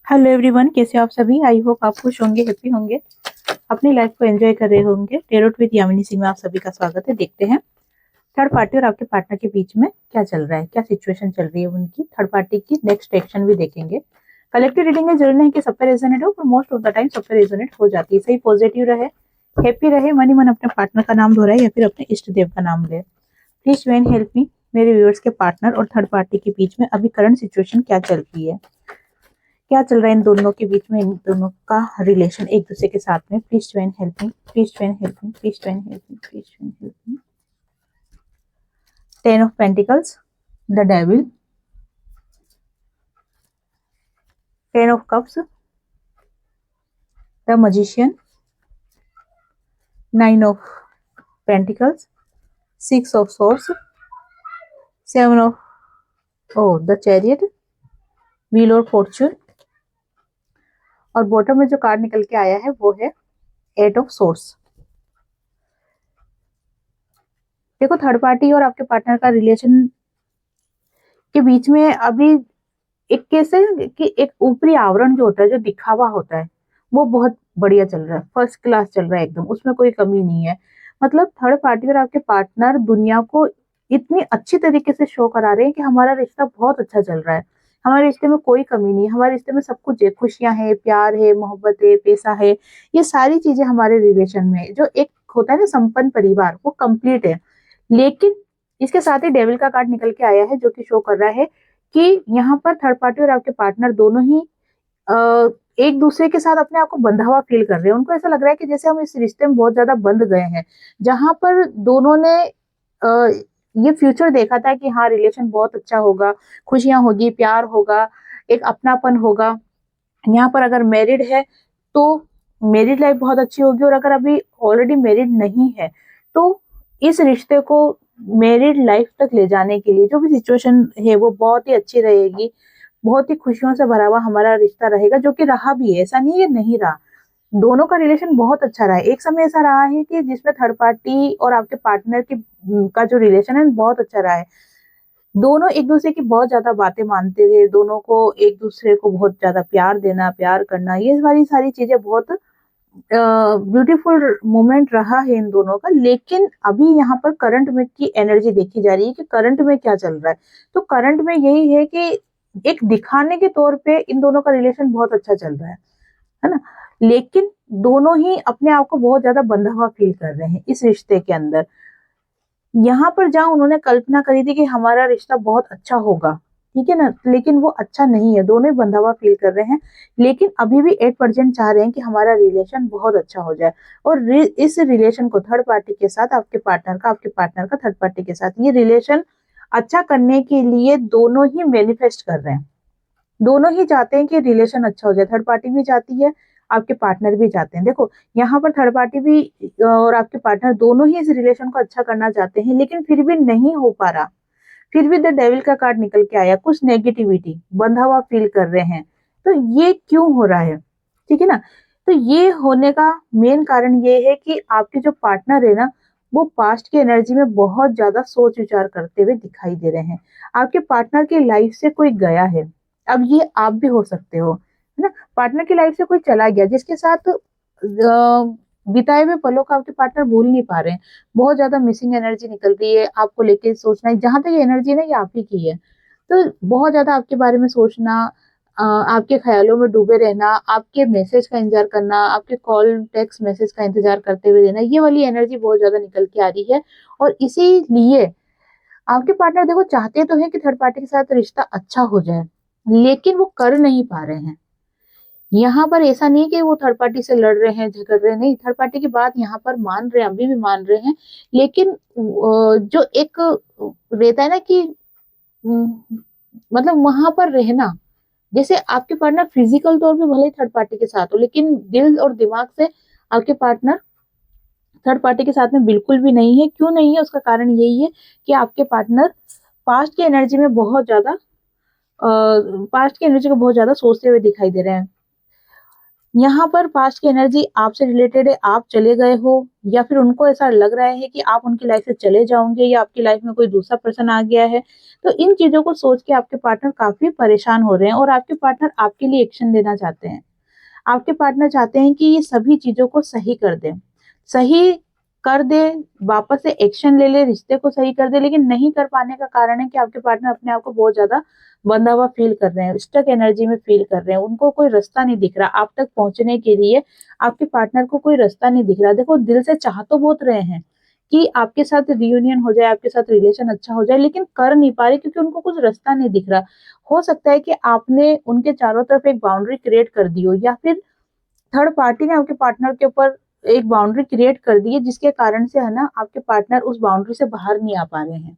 Hello everyone, कैसे हो आप सभी। आई होप आप खुश होंगे, हैप्पी होंगे, अपनी लाइफ को एंजॉय कर रहे होंगे। टेरोट विद यामिनी सिंह में आप सभी का स्वागत है। देखते हैं थर्ड पार्टी और आपके पार्टनर के बीच में क्या चल रहा है, क्या सिचुएशन चल रही है उनकी। थर्ड पार्टी की नेक्स्ट एक्शन भी देखेंगे। कलेक्टिव रीडिंग है, जरूरी नहीं कि सब पे रेजोनेट हो, पर मोस्ट ऑफ द टाइम सब पे रेजोनेट हो जाती है। सही पॉजिटिव रहे, हैप्पी रहे, मन ही मन अपने पार्टनर का नाम दोहराए या फिर अपने इष्ट देव का नाम ले। प्लीज ज्वाइन हेल्प मी। मेरे व्यूअर्स के पार्टनर और थर्ड पार्टी के बीच में अभी करंट सिचुएशन क्या चल रही है, क्या चल रहा है इन दोनों के बीच में, इन दोनों का रिलेशन एक दूसरे के साथ में। Please join help me, please join help me, please join help me, please join help me. 10 of Pentacles, the Devil, 10 of Cups, the Magician, 9 of Pentacles, 6 of Swords, 7 of the Chariot, Wheel और Fortune, और bottom में जो card निकल के आया है वो है 8 of Swords। देखो, थर्ड पार्टी और आपके पार्टनर का रिलेशन के बीच में अभी एक कैसे कि एक ऊपरी आवरण जो होता है, जो दिखावा होता है, वो बहुत बढ़िया चल रहा है, फर्स्ट क्लास चल रहा है एकदम, उसमें कोई कमी नहीं है। मतलब थर्ड पार्टी और आपके पार्टनर दुनिया को इतनी अच्छी तरीके से शो करा रहे हैं कि हमारा रिश्ता बहुत अच्छा चल रहा है, हमारे रिश्ते में कोई कमी नहीं है, हमारे रिश्ते में सब कुछ है, खुशियां है, प्यार है, मोहब्बत है, पैसा है, ये सारी चीजें हमारे रिलेशन में है। जो एक होता है ना संपन्न परिवार, वो कंप्लीट है। लेकिन इसके साथ ही डेविल का कार्ड निकल के आया है, जो कि शो कर रहा है कि यहाँ पर थर्ड पार्टी और आपके पार्टनर दोनों ही एक दूसरे के साथ अपने आप को बंधा हुआ फील कर रहे हैं। उनको ऐसा लग रहा है कि जैसे हम इस रिश्ते में बहुत ज्यादा बंध गए हैं, जहां पर दोनों ने ये फ्यूचर देखा था कि हाँ रिलेशन बहुत अच्छा होगा, खुशियां होगी, प्यार होगा, एक अपनापन होगा। यहाँ पर अगर मैरिड है तो मैरिड लाइफ बहुत अच्छी होगी, और अगर अभी ऑलरेडी मैरिड नहीं है तो इस रिश्ते को मैरिड लाइफ तक ले जाने के लिए जो भी सिचुएशन है वो बहुत ही अच्छी रहेगी, बहुत ही खुशियों से भरा हुआ हमारा रिश्ता रहेगा, जो कि रहा भी है। ऐसा नहीं है नहीं रहा, दोनों का रिलेशन बहुत अच्छा रहा है। एक समय ऐसा रहा है कि जिसमें थर्ड पार्टी और आपके पार्टनर की का जो रिलेशन है बहुत अच्छा रहा है। दोनों एक दूसरे की बहुत ज्यादा बातें मानते थे, दोनों को एक दूसरे को बहुत ज्यादा प्यार देना, प्यार करना, ये वाली सारी चीजें बहुत ब्यूटीफुल मोमेंट रहा है इन दोनों का। लेकिन अभी यहाँ पर करंट में की एनर्जी देखी जा रही है कि करंट में क्या चल रहा है। तो करंट में यही है कि एक दिखाने के तौर पे इन दोनों का रिलेशन बहुत अच्छा चल रहा है ना। लेकिन दोनों ही अपने आप को बहुत ज्यादा बंधा हुआ फील कर रहे हैं इस रिश्ते के अंदर। यहाँ पर जहाँ उन्होंने कल्पना करी थी कि हमारा रिश्ता बहुत अच्छा होगा, ठीक है ना, लेकिन वो अच्छा नहीं है, दोनों ही बंधा हुआ फील कर रहे हैं। लेकिन अभी भी 8% चाह रहे हैं कि हमारा रिलेशन बहुत अच्छा हो जाए, और इस रिलेशन को थर्ड पार्टी के साथ, आपके पार्टनर का थर्ड पार्टी के साथ ये रिलेशन अच्छा करने के लिए दोनों ही मैनिफेस्ट कर रहे हैं। दोनों ही चाहते हैं कि रिलेशन अच्छा हो जाए, थर्ड पार्टी भी चाहती है, आपके पार्टनर भी चाहते हैं। देखो, यहाँ पर थर्ड पार्टी भी और आपके पार्टनर दोनों ही इस रिलेशन को अच्छा करना चाहते हैं, लेकिन फिर भी नहीं हो पा रहा। फिर भी द डेविल का कार्ड निकल के आया, कुछ नेगेटिविटी, बंधा हुआ फील कर रहे हैं। तो ये क्यों हो रहा है, ठीक है ना। तो ये होने का मेन कारण ये है कि आपके जो पार्टनर है ना, वो पास्ट की एनर्जी में बहुत ज्यादा सोच विचार करते हुए दिखाई दे रहे हैं। आपके पार्टनर की लाइफ से कोई गया है, अब ये आप भी हो सकते हो, है ना। पार्टनर की लाइफ से कोई चला गया जिसके साथ बिताए हुए पलों का आपके पार्टनर भूल नहीं पा रहे हैं। बहुत ज्यादा मिसिंग एनर्जी निकल रही है, आपको लेके सोचना, जहां तक ये एनर्जी ना ये आप ही की है। तो बहुत ज्यादा आपके बारे में सोचना, आपके ख्यालों में डूबे रहना, आपके मैसेज का इंतजार करना, आपके कॉल टेक्स्ट मैसेज का इंतजार करते हुए रहना, ये वाली एनर्जी बहुत ज्यादा निकल के आ रही है। और इसीलिए आपके पार्टनर देखो चाहते तो है कि थर्ड पार्टी के साथ रिश्ता अच्छा हो जाए, लेकिन वो कर नहीं पा रहे हैं। यहाँ पर ऐसा नहीं कि वो थर्ड पार्टी से लड़ रहे हैं, झगड़ रहे हैं, नहीं, थर्ड पार्टी की बात यहाँ पर मान रहे हैं, अभी भी मान रहे हैं। लेकिन जो एक रहता है ना कि मतलब वहां पर रहना, जैसे आपके पार्टनर फिजिकल तौर पे भले ही थर्ड पार्टी के साथ हो, लेकिन दिल और दिमाग से आपके पार्टनर थर्ड पार्टी के साथ में बिल्कुल भी नहीं है। क्यों नहीं है, उसका कारण यही है कि आपके पार्टनर पास्ट की एनर्जी में बहुत ज्यादा पास्ट की एनर्जी को बहुत ज्यादा सोचते हुए दिखाई दे रहे हैं। यहाँ पर पास्ट की एनर्जी आपसे रिलेटेड है, आप चले गए हो या फिर उनको ऐसा लग रहा है कि आप उनकी लाइफ से चले जाओगे या आपकी लाइफ में कोई दूसरा पर्सन आ गया है। तो इन चीजों को सोच के आपके पार्टनर काफी परेशान हो रहे हैं और आपके पार्टनर आपके लिए एक्शन लेना चाहते हैं। आपके पार्टनर चाहते हैं कि ये सभी चीजों को सही कर दे, सही कर दे, वापस से एक्शन ले ले, रिश्ते को सही कर दे, लेकिन नहीं कर पाने का कारण है कि आपके पार्टनर अपने आप को बहुत ज्यादा बंधा हुआ फील कर रहे हैं, स्टक एनर्जी में फील कर रहे हैं। उनको कोई रास्ता नहीं दिख रहा आप तक पहुंचने के लिए, आपके पार्टनर को कोई रास्ता नहीं दिख रहा। देखो, दिल से चाह तो बहुत रहे हैं कि आपके साथ रियूनियन हो जाए, आपके साथ रिलेशन अच्छा हो जाए, लेकिन कर नहीं पा रहे क्योंकि उनको कुछ रास्ता नहीं दिख रहा। हो सकता है कि आपने उनके चारों तरफ एक बाउंड्री क्रिएट कर दी हो या फिर थर्ड पार्टी ने आपके पार्टनर के ऊपर एक बाउंड्री क्रिएट कर दी है, जिसके कारण से है ना आपके पार्टनर उस बाउंड्री से बाहर नहीं आ पा रहे हैं।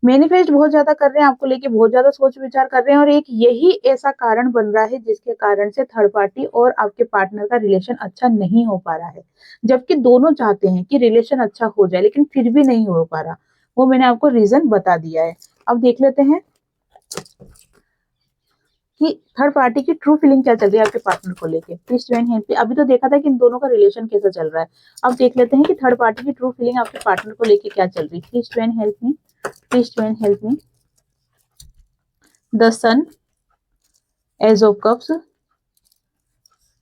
मैनिफेस्ट बहुत ज्यादा कर रहे हैं, आपको लेके बहुत ज्यादा सोच विचार कर रहे हैं और एक यही ऐसा कारण बन रहा है जिसके कारण से थर्ड पार्टी और आपके पार्टनर का रिलेशन अच्छा नहीं हो पा रहा है। जबकि दोनों चाहते हैं कि रिलेशन अच्छा हो जाए लेकिन फिर भी नहीं हो पा रहा। वो मैंने आपको रीजन बता दिया है। अब देख लेते हैं कि थर्ड पार्टी की ट्रू फीलिंग क्या चल रही है आपके पार्टनर को लेके। प्लीज ज्वाइन हेल्प मी। अभी तो देखा था कि इन दोनों का रिलेशन कैसा चल रहा है, अब देख लेते हैं कि थर्ड पार्टी की ट्रू फीलिंग आपके पार्टनर को लेके क्या चल रही है। Please join help me, please join help me. The sun, ace of cups,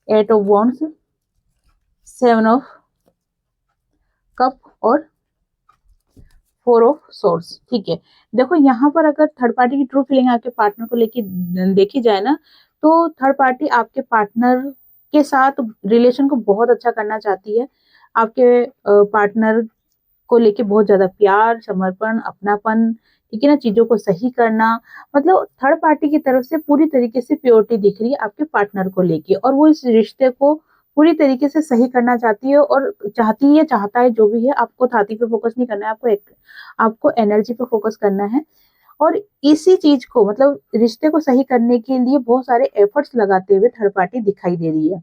eight of wands, seven of cup और फोर ऑफ सोर्स। ठीक है, देखो यहाँ पर अगर थर्ड पार्टी की ट्रू फीलिंग आपके पार्टनर को लेके देखी जाए ना, तो थर्ड पार्टी आपके पार्टनर के साथ रिलेशन को बहुत अच्छा करना चाहती है। आपके पार्टनर को लेके बहुत ज्यादा प्यार, समर्पण, अपनापन, ठीक है ना, चीजों को सही करना, मतलब थर्ड पार्टी की तरफ से पूरी तरीके से प्योरिटी दिख रही है आपके पार्टनर को लेके और वो इस रिश्ते को पूरी तरीके से सही करना चाहती है और चाहती है, चाहता है, जो भी है। आपको छाती पे फोकस नहीं करना है, आपको एनर्जी पे फोकस करना है। और इसी चीज को, मतलब रिश्ते को सही करने के लिए बहुत सारे एफर्ट्स लगाते हुए थर्ड पार्टी दिखाई दे रही है।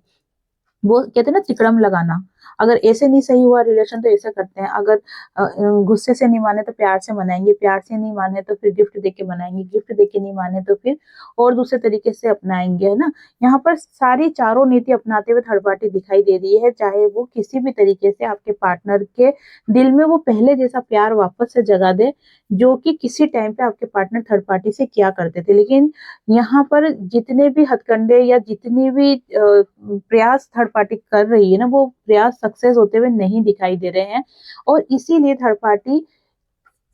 वो कहते हैं ना, तिकड़म लगाना। अगर ऐसे नहीं सही हुआ रिलेशन तो ऐसा करते हैं, अगर गुस्से से नहीं माने तो प्यार से मनाएंगे, प्यार से नहीं माने तो फिर गिफ्ट देके मनाएंगे, गिफ्ट देके नहीं माने तो फिर और दूसरे तरीके से अपनाएंगे, है ना। यहाँ पर सारी चारों नीति अपनाते हुए थर्ड पार्टी दिखाई दे रही है, चाहे वो किसी भी तरीके से आपके पार्टनर के दिल में वो पहले जैसा प्यार वापस से जगा दे, जो कि किसी टाइम पे आपके पार्टनर थर्ड पार्टी से किया करते थे। लेकिन यहाँ पर जितने भी हथकंडे या जितने भी प्रयास थर्ड पार्टी कर रही है ना, वो प्रयास सक्सेस होते हुए नहीं दिखाई दे रहे हैं और इसीलिए थर्ड पार्टी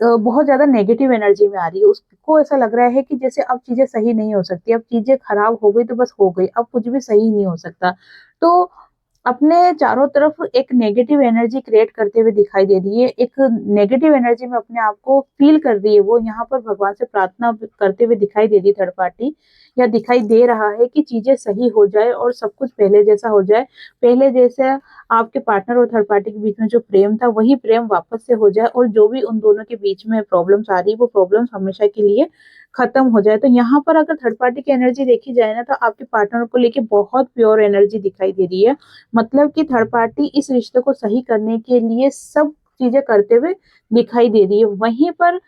बहुत ज्यादा नेगेटिव एनर्जी में आ रही है। उसको ऐसा लग रहा है कि जैसे अब चीजें सही नहीं हो सकती, अब चीजें खराब हो गई तो बस हो गई, अब कुछ भी सही नहीं हो सकता। तो अपने चारों तरफ एक नेगेटिव एनर्जी क्रिएट करते हुए दिखाई दे रही है, एक नेगेटिव एनर्जी में अपने आप को फील कर रही है। वो यहाँ पर भगवान से प्रार्थना करते हुए दिखाई दे रही है थर्ड पार्टी, या दिखाई दे रहा है कि चीजें सही हो जाए और सब कुछ पहले जैसा हो जाए। पहले जैसे आपके पार्टनर और थर्ड पार्टी के बीच में जो प्रेम था वही प्रेम वापस से हो जाए और जो भी उन दोनों के बीच में प्रॉब्लम्स आ रही है वो प्रॉब्लम्स हमेशा के लिए खत्म हो जाए। तो यहाँ पर अगर थर्ड पार्टी की एनर्जी देखी जाए ना, तो आपके पार्टनर को लेके बहुत प्योर एनर्जी दिखाई दे रही है। मतलब कि थर्ड पार्टी इस रिश्ते को सही करने के लिए सब चीजें करते हुए दिखाई दे रही है। वहीं पर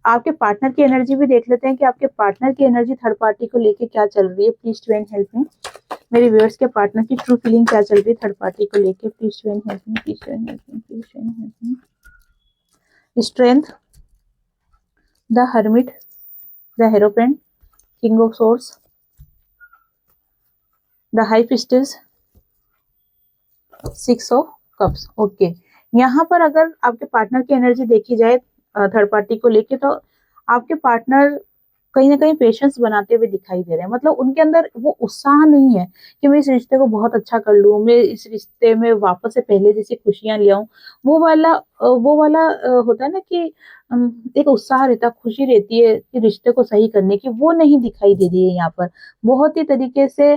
आपके पार्टनर की एनर्जी भी देख लेते हैं कि आपके पार्टनर की एनर्जी थर्ड पार्टी को लेके क्या चल रही है। प्लीज ट्वेन हेल्प मी। मेरे व्यूअर्स के पार्टनर की ट्रू फीलिंग क्या चल रही है थर्ड पार्टी को लेके। Please twain help me, please twain help me, please twain help me. Strength, the hermit, the hierophant, king of swords, the high priestess, six of cups. Okay, यहाँ पर अगर आपके पार्टनर की एनर्जी देखी जाए third party को लेके, तो आपके पार्टनर कहीं ना कहीं पेशेंस बनाते हुए दिखाई दे रहे हैं। मतलब उनके अंदर वो उत्साह नहीं है कि मैं इस रिश्ते को बहुत अच्छा कर लूं, मैं इस रिश्ते में वापस से पहले जैसी खुशियां ले आऊं। वो वाला होता है ना कि एक उत्साह रहता, खुशी रहती है कि रिश्ते को सही करने की, वो नहीं दिखाई दे रही है यहाँ पर। बहुत ही तरीके से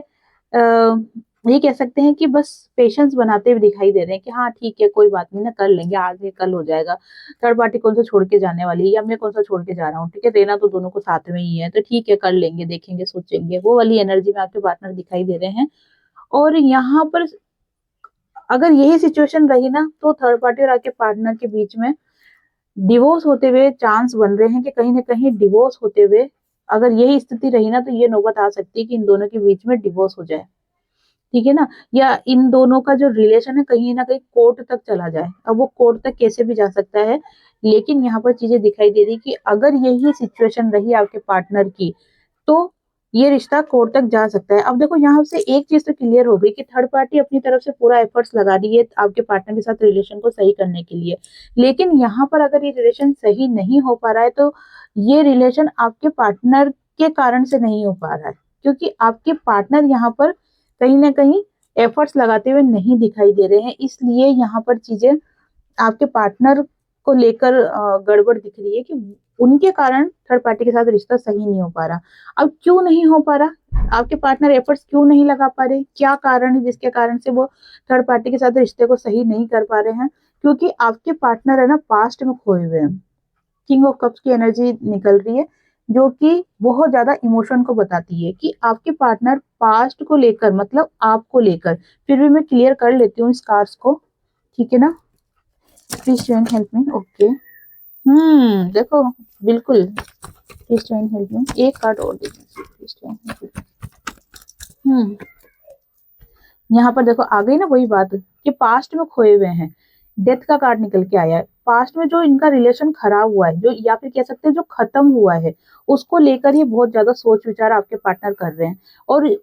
ये कह सकते हैं कि बस पेशेंस बनाते हुए दिखाई दे रहे हैं कि हाँ ठीक है, कोई बात नहीं ना, कर लेंगे, आज नहीं कल हो जाएगा। थर्ड पार्टी कौन सा छोड़ के जाने वाली है या मैं कौन सा छोड़ के जा रहा हूँ, ठीक है, रहना तो दोनों को साथ में ही है, तो ठीक है, कर लेंगे, देखेंगे, सोचेंगे। वो वाली एनर्जी में आपके पार्टनर दिखाई दे रहे हैं। और यहाँ पर अगर यही सिचुएशन रही ना, तो थर्ड पार्टी और आपके पार्टनर के बीच में डिवोर्स होते हुए चांस बन रहे हैं कि कहीं ना कहीं डिवोर्स होते हुए, अगर यही स्थिति रही ना, तो ये नौबत आ सकती है कि इन दोनों के बीच में डिवोर्स हो जाए। ठीक है ना, या इन दोनों का जो रिलेशन है कहीं ना कहीं कोर्ट तक चला जाए। अब वो कोर्ट तक कैसे भी जा सकता है, लेकिन यहाँ पर चीजें दिखाई दे रही कि अगर यही सिचुएशन रही आपके पार्टनर की, तो ये रिश्ता कोर्ट तक जा सकता है। अब देखो यहाँ से एक चीज तो क्लियर हो गई कि थर्ड पार्टी अपनी तरफ से पूरा एफर्ट्स लगा रही है आपके पार्टनर के साथ रिलेशन को सही करने के लिए, लेकिन यहाँ पर अगर ये रिलेशन सही नहीं हो पा रहा है, तो ये रिलेशन आपके पार्टनर के कारण से नहीं हो पा रहा है, क्योंकि आपके पार्टनर यहाँ पर कहीं ना कहीं एफर्ट्स लगाते हुए नहीं दिखाई दे रहे हैं, इसलिए यहाँ पर चीजें आपके पार्टनर को लेकर गड़बड़ दिख रही है कि उनके कारण थर्ड पार्टी के साथ रिश्ता सही नहीं हो पा रहा। अब क्यों नहीं हो पा रहा, आपके पार्टनर एफर्ट्स क्यों नहीं लगा पा रहे, क्या कारण है जिसके कारण से वो थर्ड पार्टी के साथ रिश्ते को सही नहीं कर पा रहे हैं? क्योंकि आपके पार्टनर है ना पास्ट में खोए हुए हैं। किंग ऑफ कप्स की एनर्जी निकल रही है, जो कि बहुत ज्यादा इमोशन को बताती है कि आपके पार्टनर पास्ट को लेकर, मतलब आपको लेकर, फिर भी मैं क्लियर कर लेती हूँ स्कार्स को, ठीक है ना। Please join help me. Okay, देखो बिल्कुल, प्लीज ज्वाइन हेल्प मी। एक कार्ड और दीजिए प्लीज ज्वाइन हेल्प मी। यहाँ पर देखो आ गई ना वही बात कि पास्ट में खोए हुए हैं, डेथ का कार्ड निकल के आया है। पास्ट में जो इनका रिलेशन खराब हुआ है, जो या फिर कह सकते हैं जो खत्म हुआ है, उसको लेकर ये बहुत ज्यादा सोच विचार आपके पार्टनर कर रहे हैं, और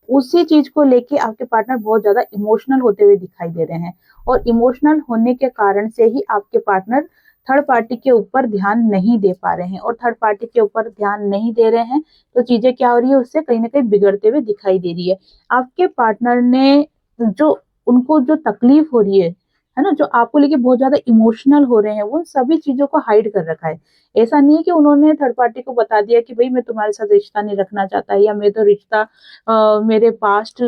उसी चीज को लेके आपके पार्टनर बहुत ज्यादा इमोशनल होते हुए दिखाई दे रहे हैं, और इमोशनल होने के कारण से ही आपके पार्टनर थर्ड पार्टी के ऊपर ध्यान नहीं दे पा रहे हैं, और थर्ड पार्टी के ऊपर ध्यान नहीं दे रहे हैं तो चीजें क्या हो रही है, उससे कहीं ना कहीं बिगड़ते हुए दिखाई दे रही है। आपके पार्टनर ने जो, उनको जो तकलीफ हो रही है ना, जो आपको लेके बहुत ज्यादा इमोशनल हो रहे हैं, वो सभी चीजों को हाइड कर रखा है। ऐसा नहीं है कि उन्होंने थर्ड पार्टी को बता दिया कि भाई मैं तुम्हारे साथ रिश्ता नहीं रखना चाहता, या मैं तो रिश्ता मेरे पास्ट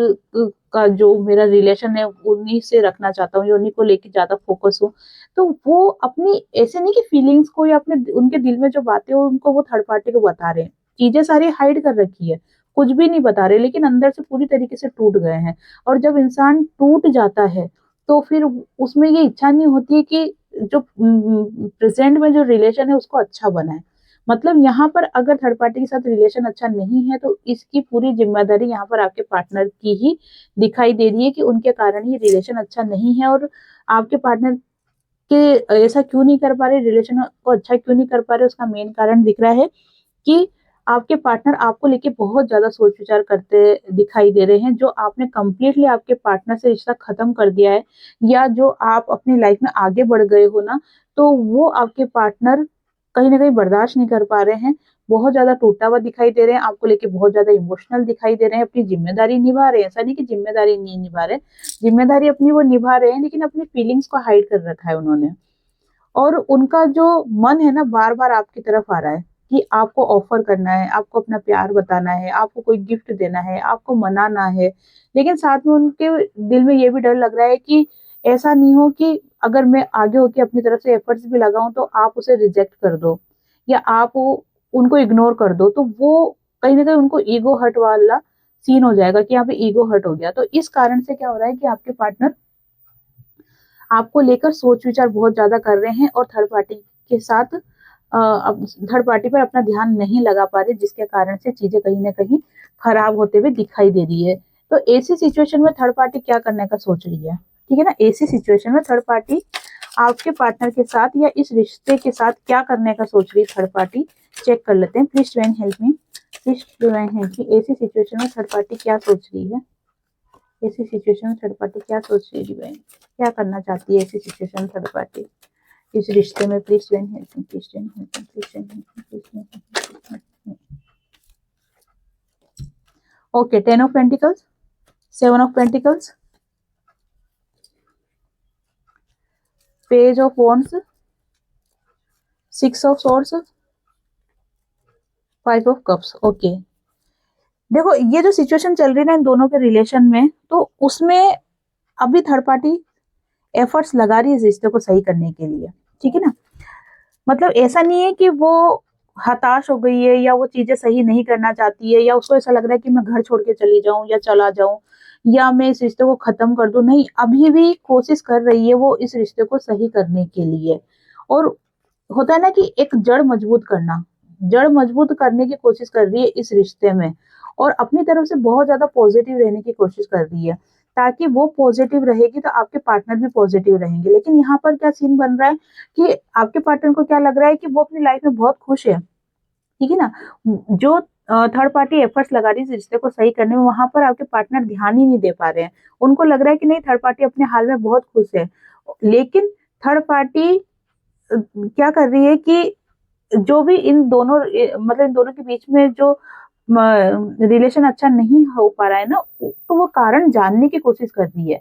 का जो मेरा रिलेशन है उन्हीं से रखना चाहता हूँ, या उन्हीं को लेके ज्यादा फोकस हूँ। तो वो अपनी ऐसे नहीं कि फीलिंग्स को या अपने उनके दिल में जो बातें हो उनको वो थर्ड पार्टी को बता रहे हैं, चीजें सारी हाइड कर रखी है, कुछ भी नहीं बता रहे, लेकिन अंदर से पूरी तरीके से टूट गए हैं। और जब इंसान टूट जाता है तो फिर उसमें ये इच्छा नहीं होती है कि जो प्रेजेंट में जो रिलेशन है उसको अच्छा बनाए। मतलब यहाँ पर अगर थर्ड पार्टी के साथ रिलेशन अच्छा नहीं है, तो इसकी पूरी जिम्मेदारी यहाँ पर आपके पार्टनर की ही दिखाई दे रही है कि उनके कारण ही रिलेशन अच्छा नहीं है। और आपके पार्टनर के ऐसा क्यों नहीं कर पा रहे, रिलेशन को अच्छा क्यों नहीं कर पा रहे, उसका मेन कारण दिख रहा है कि आपके पार्टनर आपको लेके बहुत ज्यादा सोच विचार करते दिखाई दे रहे हैं। जो आपने कंप्लीटली आपके पार्टनर से रिश्ता खत्म कर दिया है, या जो आप अपनी लाइफ में आगे बढ़ गए हो ना, तो वो आपके पार्टनर कहीं ना कहीं बर्दाश्त नहीं कर पा रहे हैं, बहुत ज्यादा टूटा हुआ दिखाई दे रहे हैं, आपको लेके बहुत ज्यादा इमोशनल दिखाई दे रहे हैं, अपनी जिम्मेदारी निभा रहे हैं, ऐसा नहीं कि जिम्मेदारी नहीं निभा रहे, जिम्मेदारी अपनी वो निभा रहे हैं, लेकिन अपनी फीलिंग्स को हाइड कर रखा है उन्होंने। और उनका जो मन है ना बार बार आपकी तरफ आ रहा है कि आपको ऑफर करना है, आपको अपना प्यार बताना है, आपको कोई गिफ्ट देना है, आपको मनाना है, लेकिन साथ में उनके दिल में ये भी डर लग रहा है कि ऐसा नहीं हो कि अगर मैं आगे होके अपनी तरफ से एफर्ट्स भी लगाऊं तो आप उसे रिजेक्ट कर दो, या आप उनको इग्नोर कर दो, तो वो कहीं ना कहीं उनको ईगो हर्ट वाला सीन हो जाएगा कि यहाँ पे ईगो हर्ट हो गया। तो इस कारण से क्या हो रहा है कि आपके पार्टनर आपको लेकर सोच विचार बहुत ज्यादा कर रहे हैं, और थर्ड पार्टी के साथ थर्ड पार्टी पर अपना ध्यान नहीं लगा पा रहे, जिसके कारण से चीजें कहीं ना कहीं खराब होते हुए दिखाई दे रही है। तो ऐसी सिचुएशन में थर्ड पार्टी क्या करने का सोच रही है, ठीक है ना, ऐसी सिचुएशन में थर्ड पार्टी आपके पार्टनर के साथ या इस रिश्ते के साथ क्या करने का सोच रही है थर्ड पार्टी, चेक कर लेते हैं। Please divine help me, please divine help me. ऐसी सिचुएशन में थर्ड पार्टी क्या सोच रही है, ऐसी सिचुएशन में थर्ड पार्टी क्या सोच रही है डिवाइन, क्या करना चाहती है ऐसी सिचुएशन में थर्ड पार्टी इस रिश्ते में। Please divine help me, please divine help me, please divine help me, please divine help me. Okay, 10 of pentacles, 7 of pentacles, page of wands, 6 of swords, 5 of cups. Okay, देखो ये जो situation चल रही है ना इन दोनों के रिलेशन में, तो उसमें अभी थर्ड पार्टी एफर्ट्स लगा रही है इस रिश्ते को सही करने के लिए, ठीक है ना। मतलब ऐसा नहीं है कि वो हताश हो गई है, या वो चीजें सही नहीं करना चाहती है, या उसको ऐसा लग रहा है कि मैं घर छोड़ के चली जाऊं या चला जाऊं, या मैं इस रिश्ते को खत्म कर दूं। नहीं, अभी भी कोशिश कर रही है वो इस रिश्ते को सही करने के लिए। और होता है ना कि एक जड़ मजबूत करना, जड़ मजबूत करने की कोशिश कर रही है इस रिश्ते में, और अपनी तरफ से बहुत ज्यादा पॉजिटिव रहने की कोशिश कर रही है, ताकि वो पॉजिटिव रहेगी तो आपके पार्टनर भी पॉजिटिव रहेंगे। लेकिन यहाँ पर क्या सीन बन रहा है कि आपके पार्टनर को क्या लग रहा है कि वो अपनी लाइफ में बहुत खुश है, ठीक है ना। जो थर्ड पार्टी एफर्ट्स लगा रही है इस रिश्ते को सही करने में, वहां पर आपके पार्टनर ध्यान ही नहीं दे पा रहे हैं। उनको लग रहा है कि नहीं, थर्ड पार्टी अपने हाल में बहुत खुश है। लेकिन थर्ड पार्टी क्या कर रही है कि जो भी इन दोनों मतलब इन दोनों के बीच में जो रिलेशन अच्छा नहीं हो पा रहा है ना, तो वो कारण जानने की कोशिश कर रही है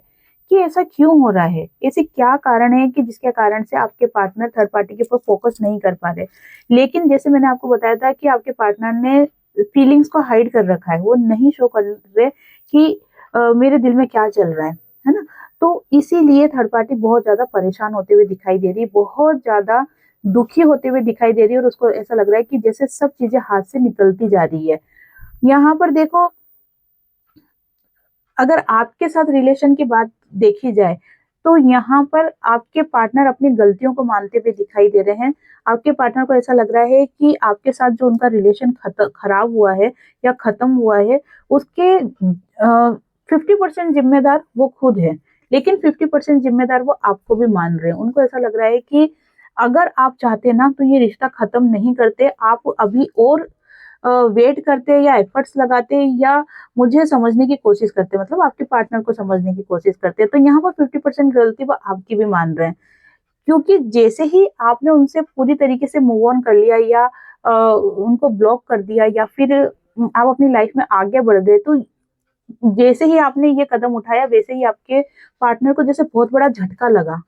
कि ऐसा क्यों हो रहा है, ऐसे क्या कारण है कि जिसके कारण से आपके पार्टनर थर्ड पार्टी के ऊपर फोकस नहीं कर पा रहे। लेकिन जैसे मैंने आपको बताया था कि आपके पार्टनर ने फीलिंग्स को हाइड कर रखा है, वो नहीं शो कर रहे कि मेरे दिल में क्या चल रहा है ना। तो इसीलिए थर्ड पार्टी बहुत ज्यादा परेशान होते हुए दिखाई दे रही है, बहुत ज्यादा दुखी होते हुए दिखाई दे रही है, और उसको ऐसा लग रहा है कि जैसे सब चीजें हाथ से निकलती जा रही है। यहाँ पर देखो, अगर आपके साथ रिलेशन की बात देखी जाए, तो यहाँ पर आपके पार्टनर अपनी गलतियों को मानते हुए दिखाई दे रहे हैं। आपके पार्टनर को ऐसा लग रहा है कि आपके साथ जो उनका रिलेशन खराब हुआ है या खत्म हुआ है, उसके 50% जिम्मेदार वो खुद है, लेकिन 50% जिम्मेदार वो आपको भी मान रहे हैं। उनको ऐसा लग रहा है कि अगर आप चाहते ना तो ये रिश्ता खत्म नहीं करते, आप अभी और वेट करते या एफर्ट्स लगाते या मुझे समझने की कोशिश करते, मतलब आपके पार्टनर को समझने की कोशिश करते। तो यहाँ पर 50% गलती वो आपकी भी मान रहे हैं, क्योंकि जैसे ही आपने उनसे पूरी तरीके से मूव ऑन कर लिया या उनको ब्लॉक कर दिया या फिर आप अपनी लाइफ में आगे बढ़ गए, तो जैसे ही आपने ये कदम उठाया वैसे ही आपके पार्टनर को जैसे बहुत बड़ा झटका लगा,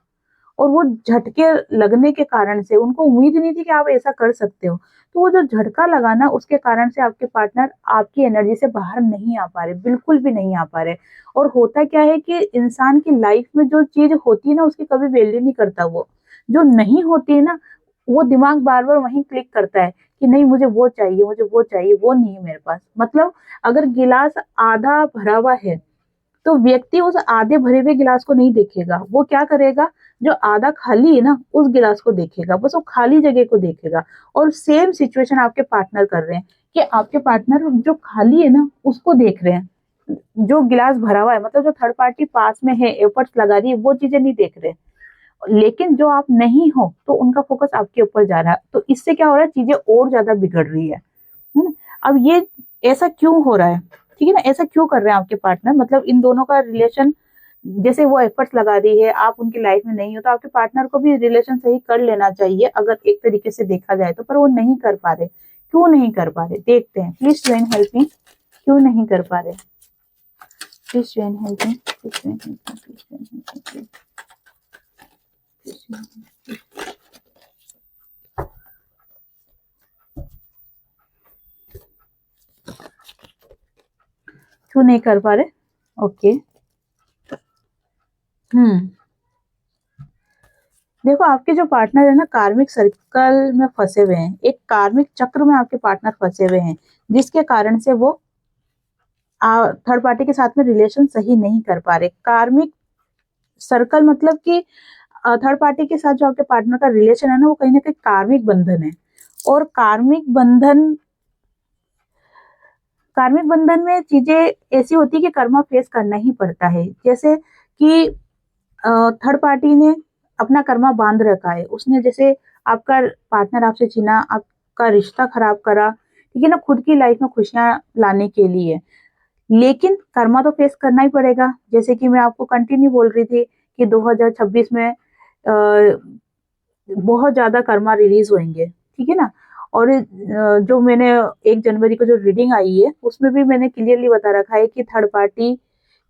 और वो झटके लगने के कारण से उनको उम्मीद नहीं थी कि आप ऐसा कर सकते हो। तो वो जो झटका लगा ना, उसके कारण से आपके पार्टनर आपकी एनर्जी से बाहर नहीं आ पा रहे, बिल्कुल भी नहीं आ पा रहे। और होता क्या है कि इंसान की लाइफ में जो चीज होती है ना, उसकी कभी वैल्यू नहीं करता। वो जो नहीं होती है ना, वो दिमाग बार बार वहीं क्लिक करता है कि नहीं, मुझे वो चाहिए, मुझे वो चाहिए, वो नहीं है मेरे पास। मतलब अगर गिलास आधा भरा हुआ है, तो व्यक्ति उस आधे भरे हुए गिलास को नहीं देखेगा, वो क्या करेगा, जो आधा खाली है ना उस गिलास को देखेगा, बस वो खाली जगह को देखेगा। और सेम सिचुएशन आपके पार्टनर कर रहे हैं कि आपके पार्टनर जो खाली है ना उसको देख रहे हैं, जो गिलास भरा हुआ है, मतलब जो थर्ड पार्टी पास में है, एफर्ट्स लगा रही है, वो चीजें नहीं देख रहे। लेकिन जो आप नहीं हो तो उनका फोकस आपके ऊपर जा रहा है, तो इससे क्या हो रहा है, चीजें और ज्यादा बिगड़ रही है ना। अब ये ऐसा क्यों हो रहा है, ठीक है ना, ऐसा क्यों कर रहे हैं आपके पार्टनर, मतलब इन दोनों का रिलेशन, जैसे वो एफर्ट्स लगा रही है, आप उनकी लाइफ में नहीं हो, तो आपके पार्टनर को भी रिलेशन सही कर लेना चाहिए अगर एक तरीके से देखा जाए तो, पर वो नहीं कर पा रहे। क्यों नहीं कर पा रहे, देखते हैं। प्लीज ज्वाइन हेल्प मी, क्यों नहीं कर पा रहे, please join help me, please join help me, please join help मी, क्यों नहीं कर पा रहे। ओके, देखो, आपके जो पार्टनर है ना, कार्मिक सर्कल में फंसे हुए हैं, एक कार्मिक चक्र में आपके पार्टनर फंसे हुए हैं, जिसके कारण से वो थर्ड पार्टी के साथ में रिलेशन सही नहीं कर पा रहे। कार्मिक सर्कल मतलब कि थर्ड पार्टी के साथ जो आपके पार्टनर का रिलेशन है ना, वो कहीं ना कहीं कार्मिक बंधन है। और कार्मिक बंधन में चीजें ऐसी होती है कि कर्मा फेस करना ही पड़ता है। जैसे कि थर्ड पार्टी ने अपना कर्मा बांध रखा है, उसने जैसे आपका पार्टनर आपसे छीना, आपका रिश्ता खराब करा, ठीक है ना, खुद की लाइफ में खुशियां लाने के लिए। लेकिन कर्मा तो फेस करना ही पड़ेगा। जैसे कि मैं आपको कंटिन्यू बोल रही थी कि 2026 में बहुत ज्यादा कर्मा रिलीज होंगे, ठीक है ना। और जो मैंने 1 जनवरी को जो रीडिंग आई है, उसमें भी मैंने क्लियरली बता रखा है कि थर्ड पार्टी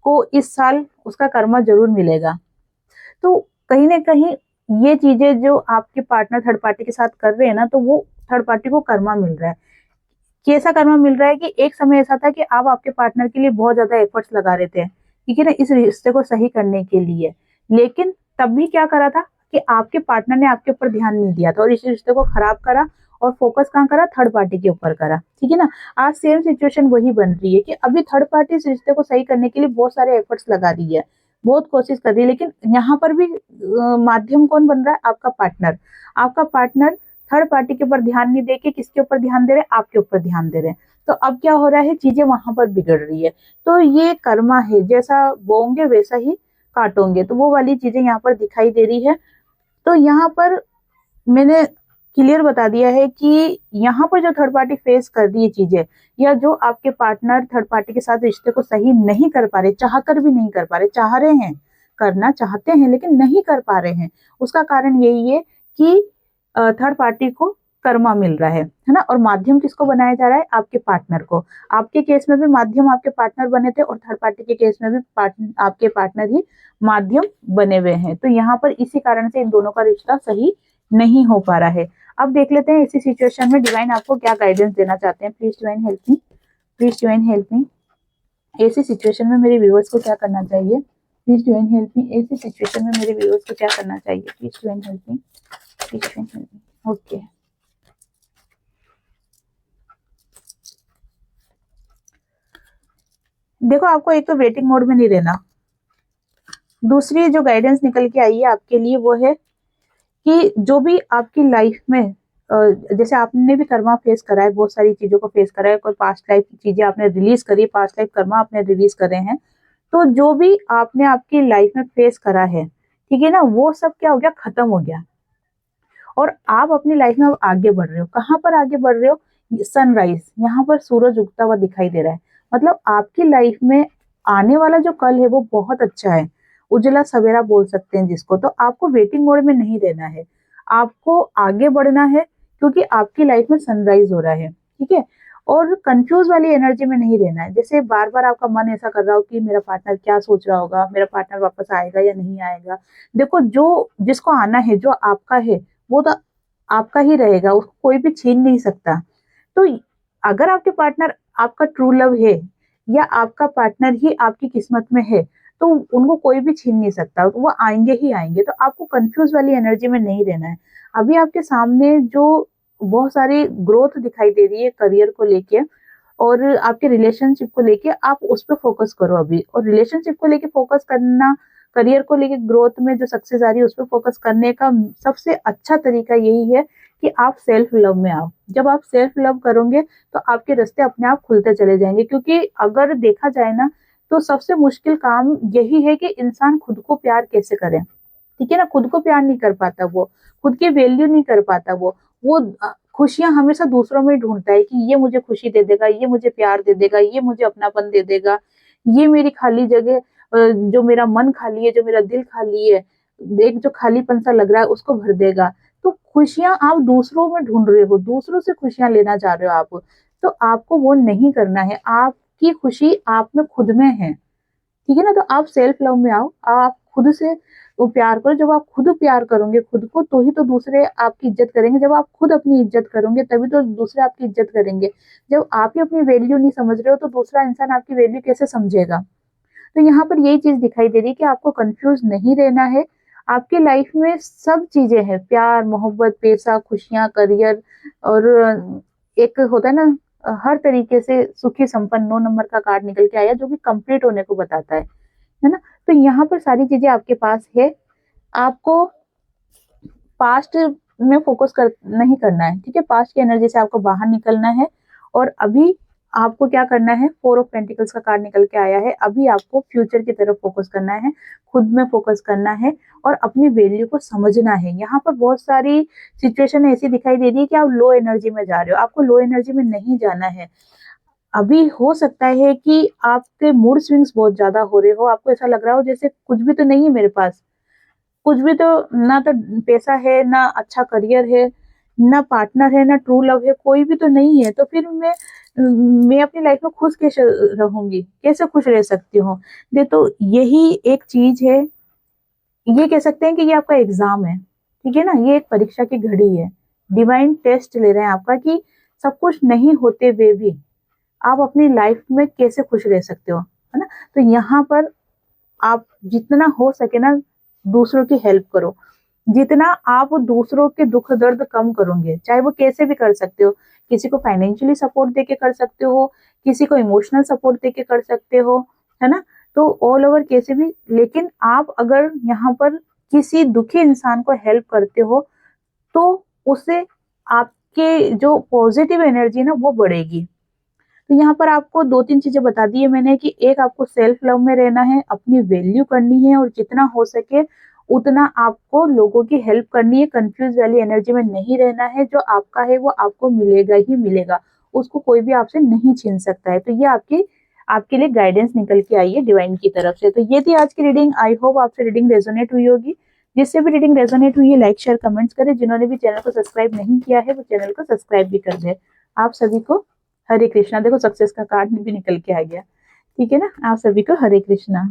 को इस साल उसका कर्मा जरूर मिलेगा। तो कहीं ना कहीं ये चीजें जो आपके पार्टनर थर्ड पार्टी के साथ कर रहे हैं ना, तो वो थर्ड पार्टी को कर्मा मिल रहा है। कैसा कर्मा मिल रहा है कि एक समय ऐसा था कि आप आपके पार्टनर के लिए बहुत ज्यादा एफर्ट्स लगा रहे थे, ठीक है ना, इस रिश्ते को सही करने के लिए। लेकिन तब भी क्या करा था कि आपके पार्टनर ने आपके ऊपर ध्यान नहीं दिया था और इस रिश्ते को खराब करा, और फोकस कहाँ करा, थर्ड पार्टी के ऊपर करा, ठीक है ना। आज सेम सिचुएशन वही बन रही है कि अभी थर्ड पार्टी इस रिश्ते को सही करने के लिए बहुत सारे एफर्ट्स लगा रही है, बहुत कोशिश कर रही है। लेकिन यहाँ पर भी माध्यम कौन बन रहा है, आपका पार्टनर। आपका पार्टनर थर्ड पार्टी के ऊपर ध्यान नहीं देके किसके ऊपर ध्यान दे रहे हैं, आपके ऊपर ध्यान दे रहे हैं। तो अब क्या हो रहा है, चीजें वहां पर बिगड़ रही है। तो ये कर्मा है, जैसा बोओगे वैसा ही काटोगे, तो वो वाली चीजें यहाँ पर दिखाई दे रही है। तो यहाँ पर मैंने क्लियर बता दिया है कि यहाँ पर जो थर्ड पार्टी फेस कर रही है चीजें, या जो आपके पार्टनर थर्ड पार्टी के साथ रिश्ते को सही नहीं कर पा रहे, चाह कर भी नहीं कर पा रहे, चाह रहे हैं, करना चाहते हैं लेकिन नहीं कर पा रहे हैं, उसका कारण यही है कि थर्ड पार्टी को कर्मा मिल रहा है ना। और माध्यम किसको बनाया जा रहा है, आपके पार्टनर को। आपके केस में भी माध्यम आपके पार्टनर बने थे, और थर्ड पार्टी के केस में भी आपके पार्टनर ही माध्यम बने हुए हैं। तो यहाँ पर इसी कारण से इन दोनों का रिश्ता सही नहीं हो पा रहा है। अब देख लेते हैं ऐसी सिचुएशन में डिवाइन आपको क्या गाइडेंस देना चाहते हैं। Please divine help me, please divine help me. ऐसी सिचुएशन में मेरे व्यूअर्स को क्या करना चाहिए, प्लीज डिवाइन हेल्प मी। ऐसी सिचुएशन में मेरे व्यूअर्स को क्या करना चाहिए, please divine help me, please divine help me. Okay, देखो आपको एक तो वेटिंग मोड में नहीं रहना। दूसरी जो गाइडेंस निकल के आई है आपके लिए वो है कि जो भी आपकी लाइफ में जैसे आपने भी कर्मा फेस करा है, बहुत सारी चीजों को फेस करा है, कोई पास्ट लाइफ चीजें आपने रिलीज करी, पास्ट लाइफ कर्मा आपने रिलीज करे हैं। तो जो भी आपने आपकी लाइफ में फेस करा है, ठीक है ना, वो सब क्या हो गया, खत्म हो गया। और आप अपनी लाइफ में अब आगे बढ़ रहे हो। कहाँ पर आगे बढ़ रहे हो, सनराइज, यहाँ पर सूरज उगता हुआ दिखाई दे रहा है। मतलब आपकी लाइफ में आने वाला जो कल है वो बहुत अच्छा है, उजला सवेरा बोल सकते हैं जिसको। तो आपको वेटिंग मोड में नहीं रहना है, आपको आगे बढ़ना है, क्योंकि आपकी लाइफ में सनराइज हो रहा है, ठीक है। और कंफ्यूज वाली एनर्जी में नहीं रहना है, जैसे बार बार आपका मन ऐसा कर रहा हो कि मेरा पार्टनर क्या सोच रहा होगा, मेरा पार्टनर वापस आएगा या नहीं आएगा। देखो, जो जिसको आना है, जो आपका है, वो तो आपका ही रहेगा, उसको कोई भी छीन नहीं सकता। तो अगर आपके पार्टनर आपका ट्रू लव है, या आपका पार्टनर ही आपकी किस्मत में है, तो उनको कोई भी छीन नहीं सकता, तो वो आएंगे ही आएंगे। तो आपको कंफ्यूज वाली एनर्जी में नहीं रहना है। अभी आपके सामने जो बहुत सारी ग्रोथ दिखाई दे रही है करियर को लेके, और आपके रिलेशनशिप को लेके, आप उस पर फोकस करो अभी। और रिलेशनशिप को लेके फोकस करना, करियर को लेके ग्रोथ में जो सक्सेस आ रही है उस पर फोकस करने का सबसे अच्छा तरीका यही है कि आप सेल्फ लव में आओ। जब आप सेल्फ लव करोगे तो आपके रास्ते अपने आप खुलते चले जाएंगे। क्योंकि अगर देखा जाए ना, तो सबसे मुश्किल काम यही है कि इंसान खुद को प्यार कैसे करे, ठीक है ना। खुद को प्यार नहीं कर पाता, वो खुद की वैल्यू नहीं कर पाता, वो खुशियां हमेशा दूसरों में ढूंढता है कि ये मुझे खुशी दे देगा, ये मुझे प्यार दे देगा, ये मुझे अपनापन दे देगा, ये मेरी खाली जगह, जो मेरा मन खाली है, जो मेरा दिल खाली है, एक जो खालीपन सा लग रहा है उसको भर देगा। तो खुशियां आप दूसरों में ढूंढ रहे हो, दूसरों से खुशियां लेना चाह रहे हो आप। तो आपको वो नहीं करना है, आपकी खुशी आप में खुद में है, ठीक है ना। तो आप सेल्फ लव में आओ, आप खुद से वो प्यार करो। जब आप खुद प्यार करोगे खुद को, तो ही तो दूसरे आपकी इज्जत करेंगे। जब आप खुद अपनी इज्जत करोगे तभी तो दूसरे आपकी इज्जत करेंगे। जब आप ही अपनी वैल्यू नहीं समझ रहे हो तो दूसरा इंसान आपकी वैल्यू कैसे समझेगा। तो यहाँ पर यही चीज दिखाई दे रही है कि आपको कंफ्यूज नहीं रहना है। आपके लाइफ में सब चीजें हैं, प्यार, मोहब्बत, पैसा, खुशियां, करियर, और एक होता है ना, हर तरीके से सुखी संपन्न। 9 नंबर का कार्ड निकल के आया जो कि कंप्लीट होने को बताता है ना। तो यहाँ पर सारी चीजें आपके पास है। आपको पास्ट में फोकस नहीं करना है, ठीक है। पास्ट की एनर्जी से आपको बाहर निकलना है। और अभी आपको क्या करना है, 4 ऑफ पेंटिकल्स का कार्ड निकल के आया है। अभी आपको फ्यूचर की तरफ फोकस करना है, खुद में फोकस करना है, और अपनी वैल्यू को समझना है। यहाँ पर बहुत सारी सिचुएशन ऐसी दिखाई दे रही है कि आप लो एनर्जी में जा रहे हो, आपको लो एनर्जी में नहीं जाना है। अभी हो सकता है कि आपके मूड स्विंग्स बहुत ज्यादा हो रहे हो, आपको ऐसा लग रहा हो जैसे कुछ भी तो नहीं है मेरे पास, कुछ भी तो, ना तो पैसा है, ना अच्छा करियर है, ना पार्टनर है, ना ट्रू लव है, कोई भी तो नहीं है। तो फिर मैं अपनी लाइफ में खुश कैसे रहूंगी, कैसे खुश रह सकती हूँ। दे तो यही एक चीज है, ये कह सकते हैं कि ये आपका एग्जाम है, ठीक है ना। ये एक परीक्षा की घड़ी है, डिवाइन टेस्ट ले रहे हैं आपका कि सब कुछ नहीं होते हुए भी आप अपनी लाइफ में कैसे खुश रह सकते हो, है ना। तो यहाँ पर आप जितना हो सके ना दूसरों की हेल्प करो। जितना आप दूसरों के दुख दर्द कम करोगे, चाहे वो कैसे भी कर सकते हो, किसी को फाइनेंशियली सपोर्ट देके कर सकते हो, किसी को इमोशनल सपोर्ट देके कर सकते हो, है ना। तो ऑल ओवर कैसे भी, लेकिन आप अगर यहाँ पर किसी दुखी इंसान को हेल्प करते हो तो उसे आपके जो पॉजिटिव एनर्जी ना वो बढ़ेगी। तो यहाँ पर आपको 2-3 चीजें बता दी है मैंने कि एक आपको सेल्फ लव में रहना है, अपनी वैल्यू करनी है और जितना हो सके उतना आपको लोगों की हेल्प करनी है। कंफ्यूज वाली एनर्जी में नहीं रहना है, जो आपका है वो आपको मिलेगा ही मिलेगा, उसको कोई भी आपसे नहीं छीन सकता है। तो ये आपके लिए गाइडेंस निकल के आई है डिवाइन की तरफ से। तो ये थी आज की रीडिंग। आई होप आपसे रीडिंग रेजोनेट हुई होगी। जिससे भी रीडिंग रेजोनेट हुई है लाइक शेयर कमेंट्स करें। जिन्होंने भी चैनल को सब्सक्राइब नहीं किया है वो चैनल को सब्सक्राइब भी कर दे। आप सभी को हरे कृष्णा। देखो सक्सेस का कार्ड भी निकल के आ गया। ठीक है ना, आप सभी को हरे कृष्णा।